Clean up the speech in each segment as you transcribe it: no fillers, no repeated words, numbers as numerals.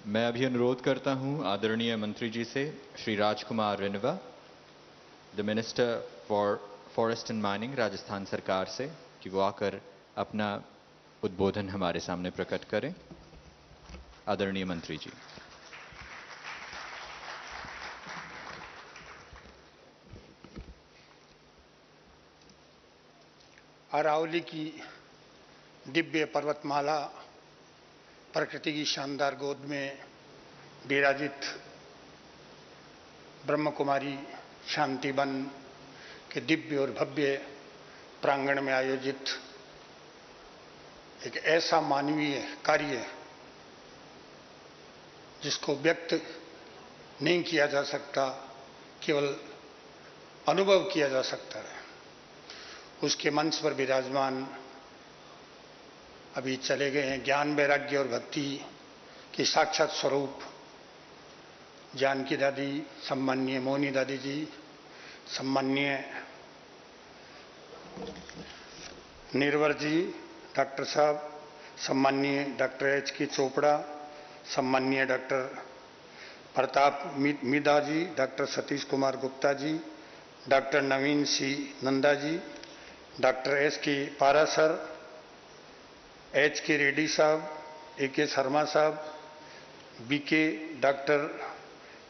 मैं अभी अनुरोध करता हूं आदरणीय मंत्री जी से, Shri Rajkumar Rinwa, the minister for forest and mining, Rajasthan सरकार से, कि वो आकर अपना उद्बोधन हमारे सामने प्रकट करें। आदरणीय मंत्री जी। अरावली की दिव्य पर्वतमाला, प्रकृति की शानदार गोद में विराजित ब्रह्म कुमारी शांतिवन के दिव्य और भव्य प्रांगण में आयोजित एक ऐसा मानवीय कार्य जिसको व्यक्त नहीं किया जा सकता, केवल अनुभव किया जा सकता है। उसके मंच पर विराजमान अभी चले गए हैं ज्ञान, वैराग्य और भक्ति के साक्षात स्वरूप जानकी दादी, सम्माननीय मोनी दादी जी, सम्माननीय निर्वर जी, डॉक्टर साहब, सम्माननीय डॉक्टर एच.के. चोपड़ा, सम्माननीय doctor Pratap Meeda ji, doctor Satish Kumar Gupta ji, doctor Naveen C Nanda ji, doctor S K. Para sir, H K. Reddy साहब, ए.के. शर्मा साहब, B K. Doctor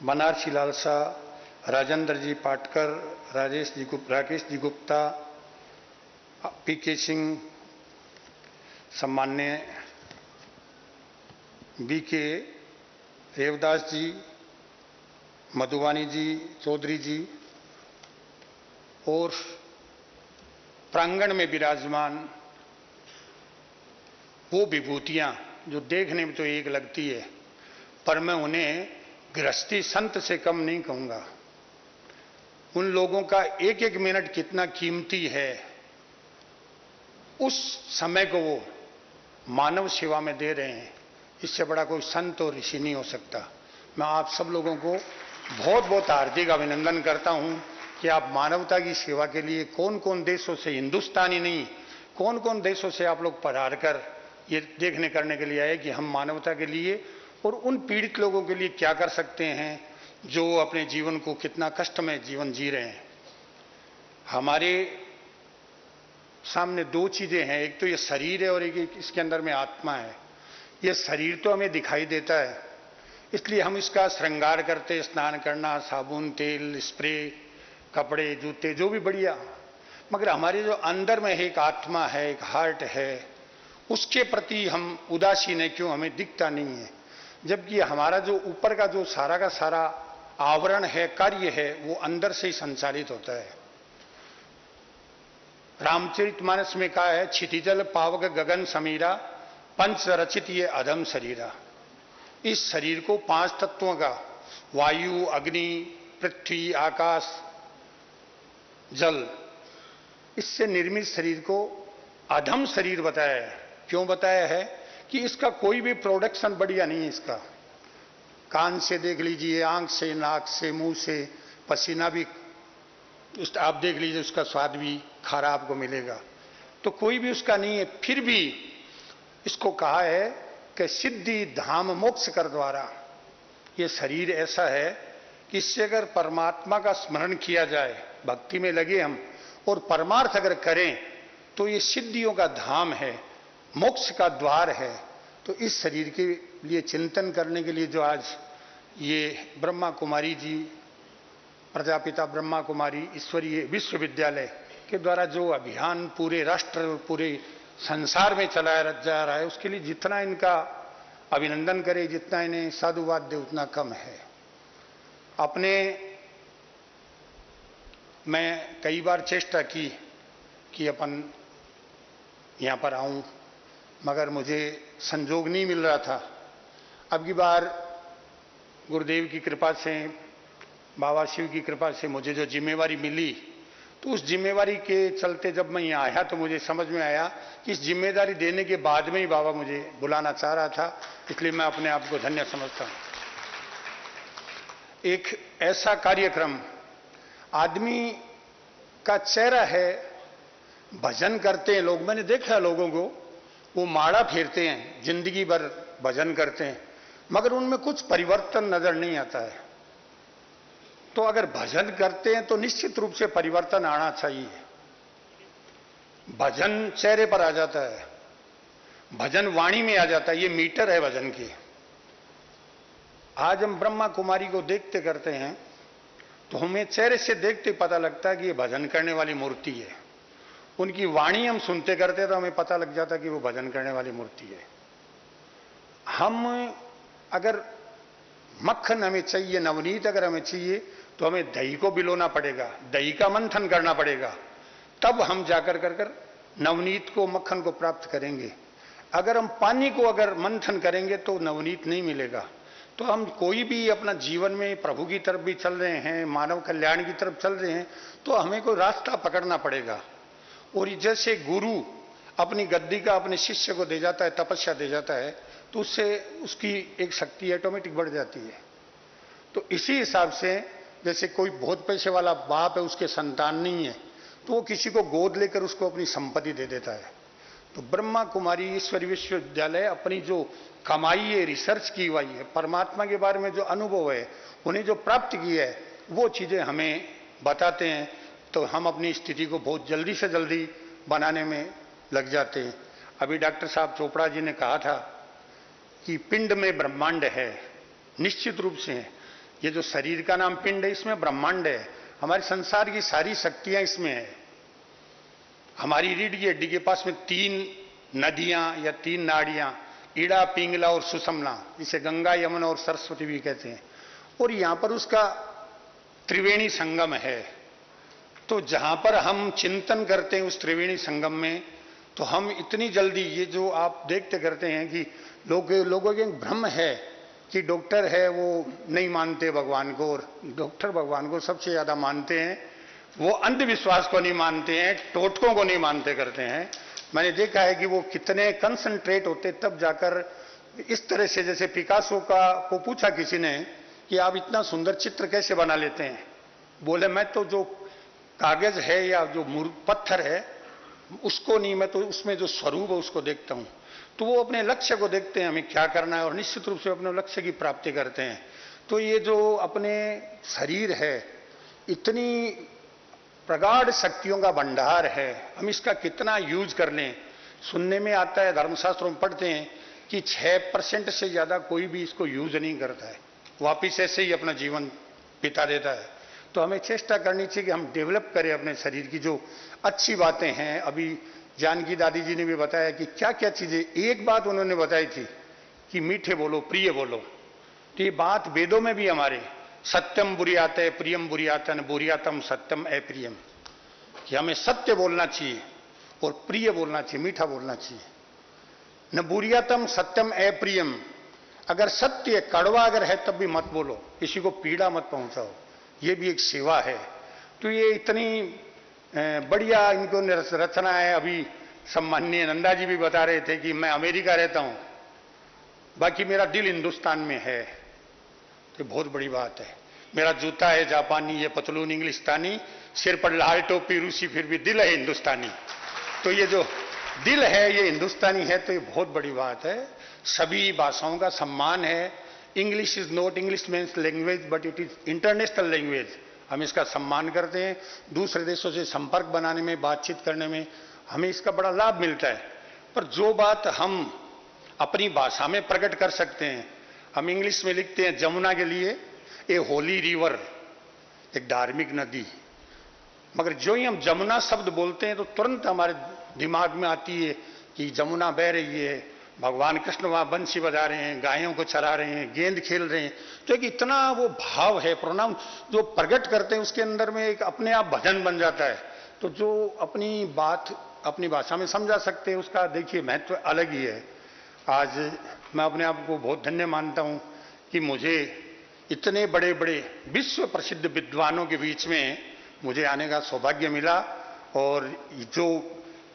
Banarasi Lal Shah, Rajendra ji Patkar, Rakesh ji Gupta, P K. Singh, सम्मान्य बी.के. रेवदास जी, मधुवानी जी, चौधरी जी और प्रांगण में विराजमान वो विभूतियां जो देखने में तो एक लगती है, पर मैं उन्हें गृहस्थी संत से कम नहीं कहूंगा। उन लोगों का एक एक मिनट कितना कीमती है, उस समय को वो मानव सेवा में दे रहे हैं। इससे बड़ा कोई संत और ऋषि नहीं हो सकता। मैं आप सब लोगों को बहुत बहुत हार्दिक अभिनंदन करता हूं कि आप मानवता की सेवा के लिए कौन कौन देशों से, हिंदुस्तानी नहीं, कौन कौन देशों से आप लोग पधार कर ये देखने करने के लिए आए कि हम मानवता के लिए और उन पीड़ित लोगों के लिए क्या कर सकते हैं जो अपने जीवन को कितना कष्टमय जीवन जी रहे हैं। हमारे सामने दो चीजें हैं, एक तो ये शरीर है और एक इसके अंदर में आत्मा है। ये शरीर तो हमें दिखाई देता है, इसलिए हम इसका श्रृंगार करते, स्नान करना, साबुन, तेल, स्प्रे, कपड़े, जूते, जो भी बढ़िया, मगर हमारे जो अंदर में एक आत्मा है, एक हार्ट है, उसके प्रति हम उदासीन है क्यों, हमें दिखता नहीं है। जबकि हमारा जो ऊपर का जो सारा का सारा आवरण है, कार्य है, वो अंदर से ही संचालित होता है। रामचरितमानस में कहा है, क्षितिजल पावक गगन समीरा, पंच रचित ये अधम शरीरा। इस शरीर को पांच तत्वों का, वायु, अग्नि, पृथ्वी, आकाश, जल, इससे निर्मित शरीर को अधम शरीर बताया है। क्यों बताया है? कि इसका कोई भी प्रोडक्शन बढ़िया नहीं है। इसका कान से देख लीजिए, आंख से, नाक से, मुंह से, पसीना भी आप देख लीजिए, उसका स्वाद भी खारा आपको मिलेगा। तो कोई भी उसका नहीं है। फिर भी इसको कहा है कि सिद्धि धाम मोक्ष कर द्वारा। ये शरीर ऐसा है कि इससे अगर परमात्मा का स्मरण किया जाए, भक्ति में लगे हम और परमार्थ अगर करें, तो ये सिद्धियों का धाम है, मोक्ष का द्वार है। तो इस शरीर के लिए चिंतन करने के लिए जो आज ये ब्रह्मा कुमारी जी, प्रजापिता ब्रह्मा कुमारी ईश्वरीय विश्वविद्यालय के द्वारा जो अभियान पूरे राष्ट्र और पूरे संसार में चलाया जा रहा है, उसके लिए जितना इनका अभिनंदन करें, जितना इन्हें साधुवाद दे, उतना कम है। अपने मैं कई बार चेष्टा की कि अपन यहां पर आऊं, मगर मुझे संजोग नहीं मिल रहा था। अब की बार गुरुदेव की कृपा से, बाबा शिव की कृपा से मुझे जो जिम्मेवारी मिली, तो उस जिम्मेवारी के चलते जब मैं यहाँ आया तो मुझे समझ में आया कि इस जिम्मेदारी देने के बाद में ही बाबा मुझे बुलाना चाह रहा था। इसलिए मैं अपने आप को धन्य समझता हूं। एक ऐसा कार्यक्रम, आदमी का चेहरा है, भजन करते हैं लोग, मैंने देखा लोगों को, वो माड़ा फेरते हैं, जिंदगी भर भजन करते हैं, मगर उनमें कुछ परिवर्तन नजर नहीं आता है। तो अगर भजन करते हैं तो निश्चित रूप से परिवर्तन आना चाहिए। भजन चेहरे पर आ जाता है, भजन वाणी में आ जाता है, ये मीटर है भजन की। आज हम ब्रह्मा कुमारी को देखते करते हैं तो हमें चेहरे से देखते पता लगता है कि ये भजन करने वाली मूर्ति है। उनकी वाणी हम सुनते करते तो हमें पता लग जाता कि वो भजन करने वाली मूर्ति है। हम अगर मक्खन हमें चाहिए, नवनीत अगर हमें चाहिए, तो हमें दही को भिगोना पड़ेगा, दही का मंथन करना पड़ेगा, तब हम जाकर कर नवनीत को, मक्खन को प्राप्त करेंगे। अगर हम पानी को अगर मंथन करेंगे तो नवनीत नहीं मिलेगा। तो हम कोई भी अपना जीवन में प्रभु की तरफ भी चल रहे हैं, मानव कल्याण की तरफ चल रहे हैं, तो हमें कोई रास्ता पकड़ना पड़ेगा। और जैसे गुरु अपनी गद्दी का अपने शिष्य को दे जाता है, तपस्या दे जाता है, तो उससे उसकी एक शक्ति ऑटोमेटिक बढ़ जाती है। तो इसी हिसाब से जैसे कोई बहुत पैसे वाला बाप है, उसके संतान नहीं है, तो वो किसी को गोद लेकर उसको अपनी संपत्ति दे देता है। तो ब्रह्मा कुमारी ईश्वरी विश्वविद्यालय अपनी जो कमाई है, रिसर्च की हुई है, परमात्मा के बारे में जो अनुभव है, उन्हें जो प्राप्त की है, वो चीजें हमें बताते हैं। तो हम अपनी स्थिति को बहुत जल्दी से जल्दी बनाने में लग जाते हैं। अभी डॉक्टर साहब चोपड़ा जी ने कहा था कि पिंड में ब्रह्मांड है। निश्चित रूप से है। ये जो शरीर का नाम पिंड है, इसमें ब्रह्मांड है। हमारे संसार की सारी शक्तियां इसमें है। हमारी रीढ़ की हड्डी के पास में 3 नदियां या 3 नाड़ियां, ईड़ा, पिंगला और सुषमना, इसे गंगा, यमुना और सरस्वती भी कहते हैं। और यहां पर उसका त्रिवेणी संगम है। तो जहां पर हम चिंतन करते हैं उस त्रिवेणी संगम में, तो हम इतनी जल्दी, ये जो आप देखते करते हैं कि लोगों के भ्रम है कि डॉक्टर है वो नहीं मानते भगवान को, और डॉक्टर भगवान को सबसे ज्यादा मानते हैं। वो अंधविश्वास को नहीं मानते हैं, टोटकों को नहीं मानते करते हैं। मैंने देखा है कि वो कितने कंसंट्रेट होते तब जाकर इस तरह से, जैसे पिकासो को पूछा किसी ने कि आप इतना सुंदर चित्र कैसे बना लेते हैं, बोले मैं तो जो कागज है या जो पत्थर है उसको नहीं, मैं तो उसमें जो स्वरूप है उसको देखता हूं। तो वो अपने लक्ष्य को देखते हैं, हमें क्या करना है, और निश्चित रूप से अपने लक्ष्य की प्राप्ति करते हैं। तो ये जो अपने शरीर है, इतनी प्रगाढ़ शक्तियों का भंडार है, हम इसका कितना यूज कर लें। सुनने में आता है, धर्मशास्त्रों में पढ़ते हैं कि 6% से ज्यादा कोई भी इसको यूज नहीं करता है, वापिस ऐसे ही अपना जीवन बिता देता है। तो हमें चेष्टा करनी चाहिए कि हम डेवलप करें अपने शरीर की जो अच्छी बातें हैं। अभी जानकी दादी जी ने भी बताया कि क्या क्या चीजें, एक बात उन्होंने बताई थी कि मीठे बोलो, प्रिय बोलो। तो ये बात वेदों में भी हमारे, सत्यम बुरियाते प्रियम बुरियातन बुरियातम सत्यम अप्रियम, कि हमें सत्य बोलना चाहिए और प्रिय बोलना चाहिए, मीठा बोलना चाहिए। न बुरियातम सत्यम अप्रियम, अगर सत्य कड़वा अगर है तब भी मत बोलो, किसी को पीड़ा मत पहुंचाओ, ये भी एक सेवा है। तो ये इतनी बढ़िया इनको रचना है। अभी सम्माननीय नंदा जी भी बता रहे थे कि मैं अमेरिका रहता हूं, बाकी मेरा दिल हिंदुस्तान में है। तो बहुत बड़ी बात है। मेरा जूता है जापानी, ये पतलून इंग्लिस्तानी, सिर पर लाल टोपी रूसी, फिर भी दिल है हिंदुस्तानी। तो ये जो दिल है ये हिंदुस्तानी है, तो ये बहुत बड़ी बात है। सभी भाषाओं का सम्मान है। English is not English means language but it is international language. हम इसका सम्मान करते हैं। दूसरे देशों से संपर्क बनाने में, बातचीत करने में हमें इसका बड़ा लाभ मिलता है। पर जो बात हम अपनी भाषा में प्रकट कर सकते हैं, हम इंग्लिश में लिखते हैं जमुना के लिए ए होली रिवर, एक धार्मिक नदी, मगर जो ही हम जमुना शब्द बोलते हैं तो तुरंत हमारे दिमाग में आती है कि जमुना बह रही है, भगवान कृष्ण वहां बंसी बजा रहे हैं, गायों को चरा रहे हैं, गेंद खेल रहे हैं। तो एक इतना वो भाव है, प्रोनाउन जो प्रकट करते हैं उसके अंदर में एक अपने आप भजन बन जाता है। तो जो अपनी बात अपनी भाषा में समझा सकते हैं उसका देखिए महत्व अलग ही है। आज मैं अपने आप को बहुत धन्य मानता हूं कि मुझे इतने बड़े बड़े विश्व प्रसिद्ध विद्वानों के बीच में मुझे आने का सौभाग्य मिला। और जो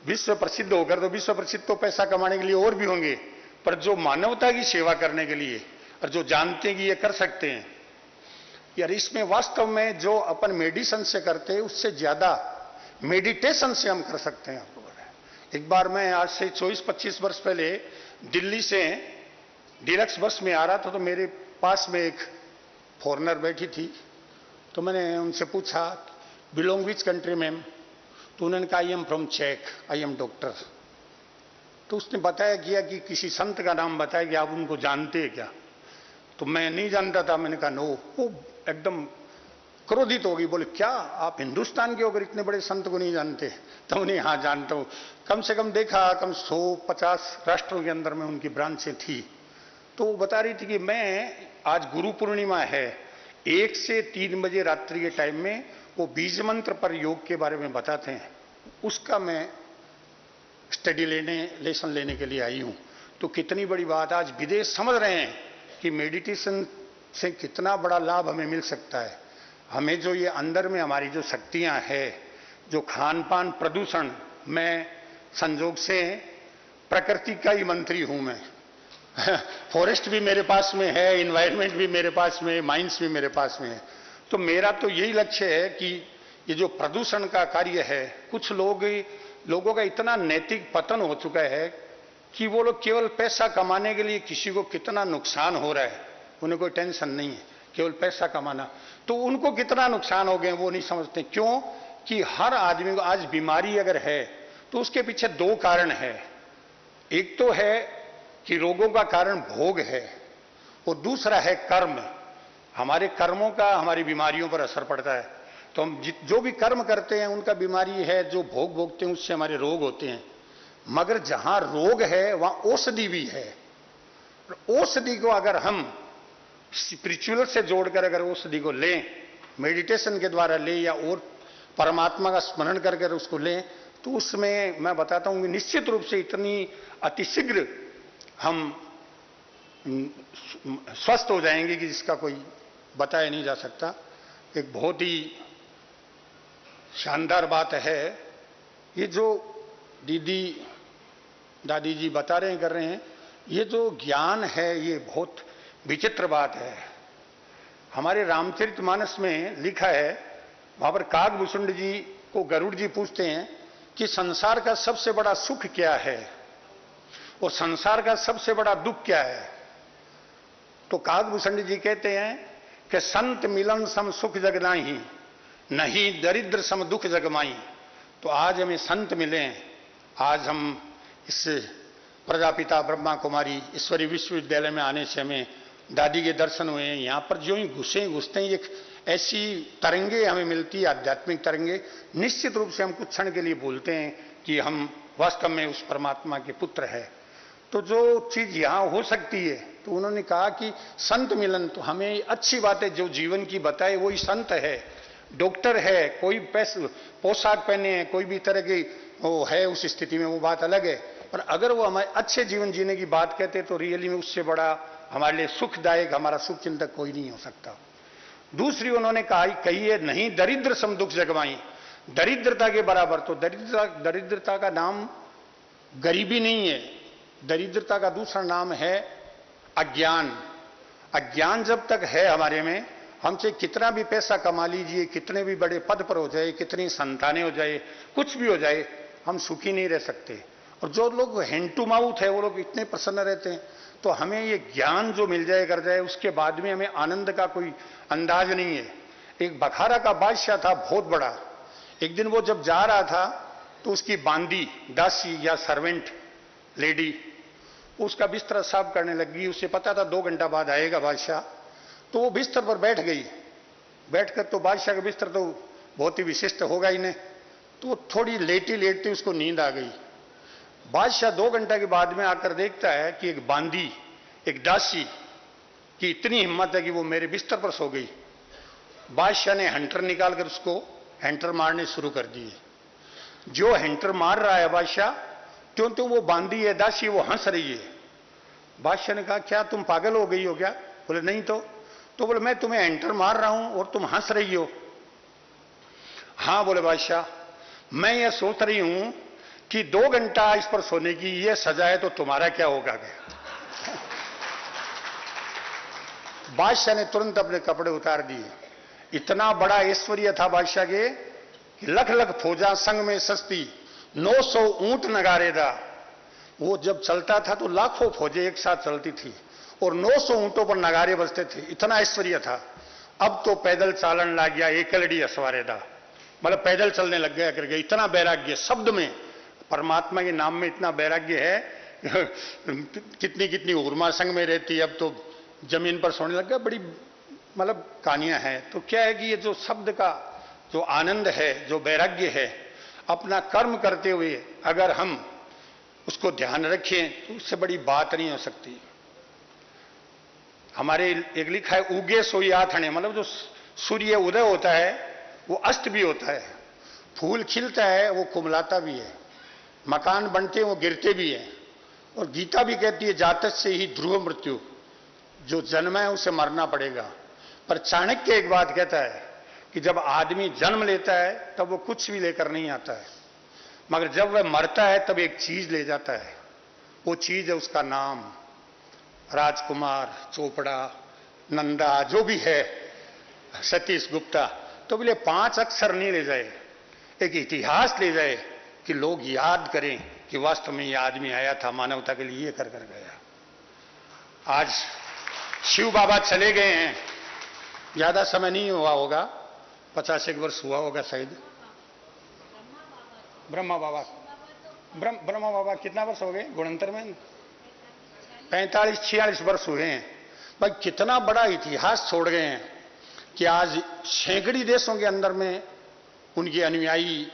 विश्व प्रसिद्ध होकर, तो विश्व प्रसिद्ध तो पैसा कमाने के लिए और भी होंगे, पर जो मानवता की सेवा करने के लिए और जो जानते हैं कि ये कर सकते हैं यार, इसमें वास्तव में जो अपन मेडिसिन से करते हैं उससे ज्यादा मेडिटेशन से हम कर सकते हैं। आपको एक बार मैं आज से 24-25 वर्ष पहले दिल्ली से डीलक्स बस में आ रहा था तो मेरे पास में एक फॉरेनर बैठी थी, तो मैंने उनसे पूछा बिलोंग विच कंट्री मैम, तो उन्होंने कहा आई एम फ्रॉम चेक, आई एम डॉक्टर। तो उसने बताया किया कि किसी संत का नाम बताया कि आप उनको जानते हैं क्या, तो मैं नहीं जानता था। मैंने कहा नो। वो एकदम क्रोधित हो गई, बोले क्या आप हिंदुस्तान के होकर इतने बड़े संत को नहीं जानते? तो उन्हें हाँ जानता हूं, कम से कम देखा कम 150 राष्ट्रों के अंदर में उनकी ब्रांचें थी। तो वो बता रही थी कि मैं आज गुरु पूर्णिमा है, 1 से 3 बजे रात्रि के टाइम में वो बीज मंत्र पर योग के बारे में बताते हैं, उसका मैं लेसन लेने के लिए आई हूं। तो कितनी बड़ी बात, आज विदेश समझ रहे हैं कि मेडिटेशन से कितना बड़ा लाभ हमें मिल सकता है। हमें जो ये अंदर में हमारी जो शक्तियां हैं, जो खान पान प्रदूषण, मैं संजोग से प्रकृति का ही मंत्री हूं मैं फॉरेस्ट भी मेरे पास में है, इन्वायरमेंट भी मेरे पास में, माइंस भी मेरे पास में है। तो मेरा तो यही लक्ष्य है कि ये जो प्रदूषण का कार्य है, कुछ लोगों का इतना नैतिक पतन हो चुका है कि वो लोग केवल पैसा कमाने के लिए, किसी को कितना नुकसान हो रहा है उन्हें कोई टेंशन नहीं है, केवल पैसा कमाना, तो उनको कितना नुकसान हो गए वो नहीं समझते। क्यों कि हर आदमी को आज बीमारी अगर है तो उसके पीछे 2 कारण है। एक तो है कि रोगों का कारण भोग है, और दूसरा है कर्म। हमारे कर्मों का हमारी बीमारियों पर असर पड़ता है। तो हम जो भी कर्म करते हैं उनका बीमारी है, जो भोग भोगते हैं उससे हमारे रोग होते हैं। मगर जहां रोग है वहां औषधि भी है। औषधि को अगर हम स्पिरिचुअल से जोड़कर अगर औषधि को लें, मेडिटेशन के द्वारा लें या और परमात्मा का स्मरण कर उसको लें, तो उसमें मैं बताता हूं कि निश्चित रूप से इतनी अतिशीघ्र हम स्वस्थ हो जाएंगे कि जिसका कोई बताया नहीं जा सकता। एक बहुत ही शानदार बात है, ये जो दीदी दादी जी बता रहे हैं, कर रहे हैं, ये जो ज्ञान है ये बहुत विचित्र बात है। हमारे रामचरितमानस में लिखा है, वहां पर काकभूषुंड जी को गरुड़ जी पूछते हैं कि संसार का सबसे बड़ा सुख क्या है और संसार का सबसे बड़ा दुख क्या है। तो काकभूषुंड जी कहते हैं कि संत मिलन सम सुख जग नाही, नहीं दरिद्र सम दुख जगमाई। तो आज हमें संत मिले हैं, आज हम इस प्रजापिता ब्रह्मा कुमारी ईश्वरी विश्वविद्यालय में आने से हमें दादी के दर्शन हुए हैं। यहाँ पर जो ही घुसते हैं, एक ऐसी तरंगे हमें मिलती है, आध्यात्मिक तरंगे। निश्चित रूप से हम कुछ क्षण के लिए बोलते हैं कि हम वास्तव में उस परमात्मा के पुत्र है। तो जो चीज यहां हो सकती है, तो उन्होंने कहा कि संत मिलन, तो हमें अच्छी बात है, जो जीवन की बताए वही संत है, डॉक्टर है, कोई पोशाक पहने हैं, कोई भी तरह की वो है उस स्थिति में, वो बात अलग है। पर अगर वो हमारे अच्छे जीवन जीने की बात कहते तो रियली में उससे बड़ा हमारे लिए सुखदायक हमारा शुभ चिंतक कोई नहीं हो सकता। दूसरी उन्होंने कही है, नहीं दरिद्र सम दुख जगमाई, दरिद्रता के बराबर। तो दरिद्रता का नाम गरीबी नहीं है, दरिद्रता का दूसरा नाम है अज्ञान। अज्ञान जब तक है हमारे में, हमसे कितना भी पैसा कमा लीजिए, कितने भी बड़े पद पर हो जाए, कितनी संतानें हो जाए, कुछ भी हो जाए, हम सुखी नहीं रह सकते। और जो लोग हैंड टू माउथ है वो लोग इतने प्रसन्न रहते हैं। तो हमें ये ज्ञान जो मिल जाए कर जाए, उसके बाद में हमें आनंद का कोई अंदाज नहीं है। एक बखारा का बादशाह था बहुत बड़ा, एक दिन वो जब जा रहा था तो उसकी बांदी दासी या सर्वेंट लेडी उसका बिस्तर साफ करने लगी। उसे पता था 2 घंटा बाद आएगा बादशाह, तो वो बिस्तर पर बैठ गई। बैठकर तो बादशाह का बिस्तर तो बहुत ही विशिष्ट होगा ही नहीं, तो थोड़ी लेटी लेटती उसको नींद आ गई। बादशाह 2 घंटे के बाद में आकर देखता है कि एक बांदी, एक दासी की इतनी हिम्मत है कि वो मेरे बिस्तर पर सो गई। बादशाह ने हंटर निकालकर उसको हंटर मारने शुरू कर दिए। जो हंटर मार रहा है बादशाह, क्यों वो बांदी है, दासी, वो हंस रही है। बादशाह ने कहा क्या तुम पागल हो गई हो क्या? बोले नहीं। तो बोले मैं तुम्हें हंटर मार रहा हूं और तुम हंस रही हो। हां बोले बादशाह, मैं ये सोच रही हूं कि 2 घंटा इस पर सोने की ये सजा है, तो तुम्हारा क्या होगा? बादशाह ने तुरंत अपने कपड़े उतार दिए। इतना बड़ा ऐश्वर्य था बादशाह के कि लख लख फौजा संग में सस्ती, 900 ऊंट नगारेदा। वो जब चलता था तो लाखों फौजें एक साथ चलती थी, और 900 ऊंटों पर नगारे बजते थे, इतना ऐश्वर्य था। अब तो पैदल चालन लग गया, एकलड़ी असवारे था, मतलब पैदल चलने लग गया करके। इतना वैराग्य शब्द में, परमात्मा के नाम में इतना वैराग्य है। कितनी कितनी उर्मा संग में रहती, अब तो जमीन पर सोने लग गया। बड़ी मतलब कहानियां हैं। तो क्या है कि ये जो शब्द का जो आनंद है, जो वैराग्य है, अपना कर्म करते हुए अगर हम उसको ध्यान रखें तो उससे बड़ी बात नहीं हो सकती। हमारे एक लिखा है, उगे सोई आथने, मतलब जो सूर्य उदय होता है वो अस्त भी होता है, फूल खिलता है वो कुमलाता भी है, मकान बनते हैं वो गिरते भी हैं। और गीता भी कहती है, जातक से ही ध्रुव मृत्यु, जो जन्म है उसे मरना पड़ेगा। पर चाणक्य एक बात कहता है कि जब आदमी जन्म लेता है तब वो कुछ भी लेकर नहीं आता है, मगर जब वह मरता है तब एक चीज ले जाता है। वो चीज है उसका नाम। राजकुमार, चोपड़ा, नंदा, जो भी है, सतीश गुप्ता, तो बोले 5 अक्षर नहीं ले जाए, एक इतिहास ले जाए कि लोग याद करें कि वास्तव में यह आदमी आया था, मानवता के लिए ये कर कर गया। आज शिव बाबा चले गए हैं, ज्यादा समय नहीं हुआ होगा, 50 वर्ष हुआ होगा शायद। ब्रह्मा बाबा कितना वर्ष हो गए गुणंतर में? 45-46 वर्ष हुए हैं। भाई कितना बड़ा इतिहास छोड़ गए हैं कि आज सैकड़ी देशों के अंदर में उनके अनुयायी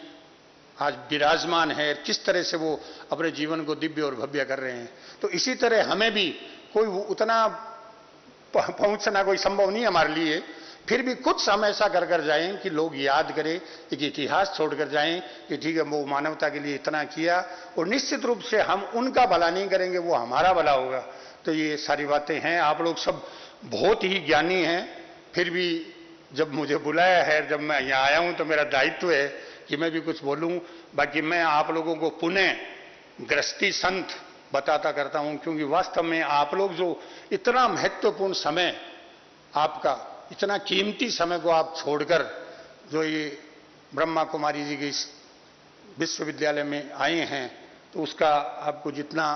आज विराजमान है, किस तरह से वो अपने जीवन को दिव्य और भव्य कर रहे हैं। तो इसी तरह हमें भी कोई उतना पहुंचना कोई संभव नहीं हमारे लिए, फिर भी कुछ हम ऐसा कर कर जाएं कि लोग याद करें, एक इतिहास छोड़कर जाएं कि ठीक है वो मानवता के लिए इतना किया। और निश्चित रूप से हम उनका भला नहीं करेंगे, वो हमारा भला होगा। तो ये सारी बातें हैं। आप लोग सब बहुत ही ज्ञानी हैं, फिर भी जब मुझे बुलाया है, जब मैं यहाँ आया हूं तो मेरा दायित्व है कि मैं भी कुछ बोलूं। बाकी मैं आप लोगों को पुनः गृहस्थी संत बताता करता हूं, क्योंकि वास्तव में आप लोग जो इतना महत्वपूर्ण समय, आपका इतना कीमती समय को आप छोड़कर जो ये ब्रह्मा कुमारी जी के इस विश्वविद्यालय में आए हैं, तो उसका आपको जितना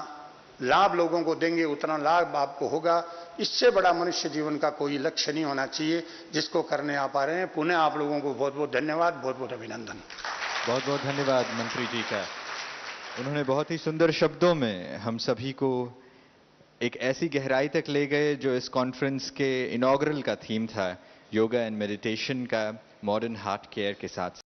लाभ लोगों को देंगे उतना लाभ आपको होगा। इससे बड़ा मनुष्य जीवन का कोई लक्ष्य नहीं होना चाहिए जिसको करने आप आ रहे हैं। पुनः आप लोगों को बहुत बहुत धन्यवाद, बहुत बहुत अभिनंदन। बहुत बहुत धन्यवाद मंत्री जी का। उन्होंने बहुत ही सुंदर शब्दों में हम सभी को एक ऐसी गहराई तक ले गए जो इस कॉन्फ्रेंस के इनॉग्रल का थीम था, योगा एंड मेडिटेशन का मॉडर्न हार्ट केयर के साथ।